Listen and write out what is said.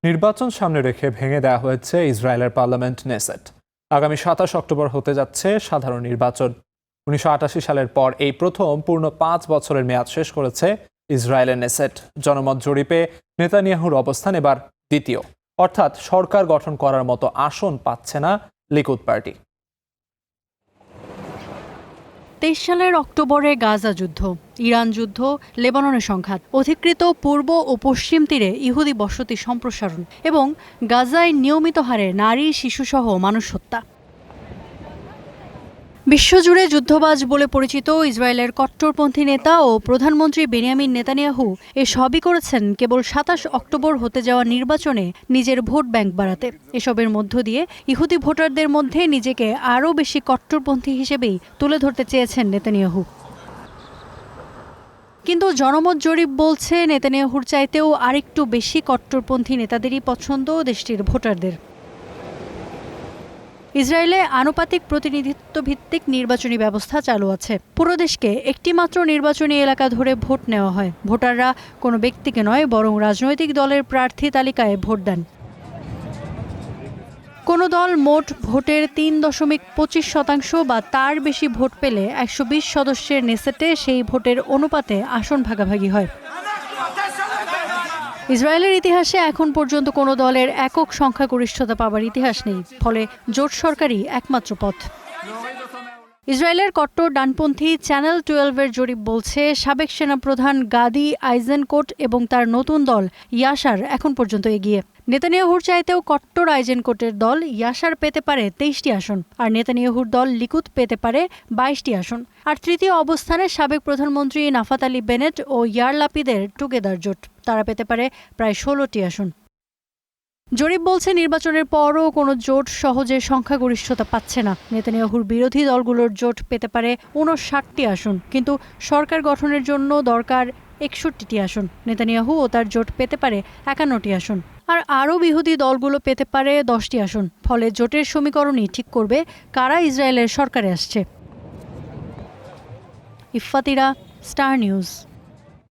নির্বাচন সামনে রেখে ভেঙে দেওয়া হয়েছে ইসরায়েলের পার্লামেন্ট নেসেট। আগামী ২৭ অক্টোবর হতে যাচ্ছে সাধারণ নির্বাচন। ১৯৮৮ সালের পর এই প্রথম পূর্ণ ৫ বছরের মেয়াদ শেষ করেছে ইসরায়েলের নেসেট। জনমত জরিপে নেতানিয়াহুর অবস্থান এবার দ্বিতীয়, অর্থাৎ সরকার গঠন করার মতো আসন পাচ্ছে না লিকুদ পার্টি। ২৩ সালের অক্টোবরে গাজা যুদ্ধ, ইরান যুদ্ধ, লেবাননের সংঘাত, অধিকৃত পূর্ব ও পশ্চিম তীরে ইহুদি বসতি সম্প্রসারণ এবং গাজায় নিয়মিত হারে নারী শিশুসহ মানুষ হত্যা। বিশ্বজুড়ে যুদ্ধবাজ বলে পরিচিত ইসরায়েলের কট্টরপন্থী নেতা ও প্রধানমন্ত্রী বেনিয়ামিন নেতানিয়াহু সবই করেছেন কেবল ২৭ অক্টোবর হতে যাওয়া নির্বাচনে নিজের ভোট ব্যাংক বাড়াতে। এসবের মধ্য দিয়ে ইহুদি ভোটারদের মধ্যে নিজেকে আরও বেশি কট্টরপন্থী হিসেবেই তুলে ধরতে চেয়েছেন নেতানিয়াহু। কিন্তু জনমত জরিপ বলছে নেতানিয়াহুর চাইতেও আরেকটু বেশি কট্টরপন্থী নেতাদেরই পছন্দ দেশটির ভোটারদের। ইসরায়েলে আনুপাতিক প্রতিনিধিত্ব ভিত্তিক নির্বাচনী ব্যবস্থা চালু আছে। পুরো দেশকে একটি মাত্র নির্বাচনী এলাকা ধরে ভোট নেওয়া হয়। ভোটাররা কোনো ব্যক্তিকে নয়, বরং রাজনৈতিক দলের প্রার্থী তালিকায় ভোট দেন। কোনো দল মোট ভোটের ৩.২৫% বা তার বেশি ভোট পেলে ১২০ সদস্যের নেসেটে সেই ভোটের অনুপাতে আসন ভাগাভাগি হয়। ইসরায়েলের ইতিহাসে এখন পর্যন্ত কোনো দলের একক সংখ্যাগরিষ্ঠতা পাবার ইতিহাস নেই, ফলে জোট সরকারই একমাত্র পথ। ইসরায়েলের কট্টর ডানপন্থী চ্যানেল 12-এর জরিপ বলছে সাবেক সেনাপ্রধান গাদি আইজেনকোট এবং তার নতুন দল ইয়াশার এখন পর্যন্ত এগিয়ে। নেতানিয়াহুর চাইতেও কট্টর আইজেনকোটের দল ইয়াশার পেতে পারে ২৩টি আসন, আর নেতানিয়াহুর দল লিকুদ পেতে পারে ২২টি আসন। আর তৃতীয় অবস্থানে সাবেক প্রধানমন্ত্রী নাফাতালি বেনেট ও ইয়ার লাপিদের টুগেদার জোট, তারা পেতে পারে প্রায় ১৬টি আসন। জরিপ বলছে নির্বাচনের পরও কোনো জোট সহজে সংখ্যাগরিষ্ঠতা পাচ্ছে না। নেতানিয়াহুর বিরোধী দলগুলোর জোট পেতে পারে ৫৯টি আসন, কিন্তু সরকার গঠনের জন্য দরকার ৬১টি আসন। নেতানিয়াহু ও তার জোট পেতে পারে ৫১টি আসন, আর আরব ইহুদি দলগুলো পেতে পারে ১০টি আসন। ফলে জোটের সমীকরণই ঠিক করবে কারা ইসরায়েলের সরকারে আসছে। ইফফাতিরা, স্টার নিউজ।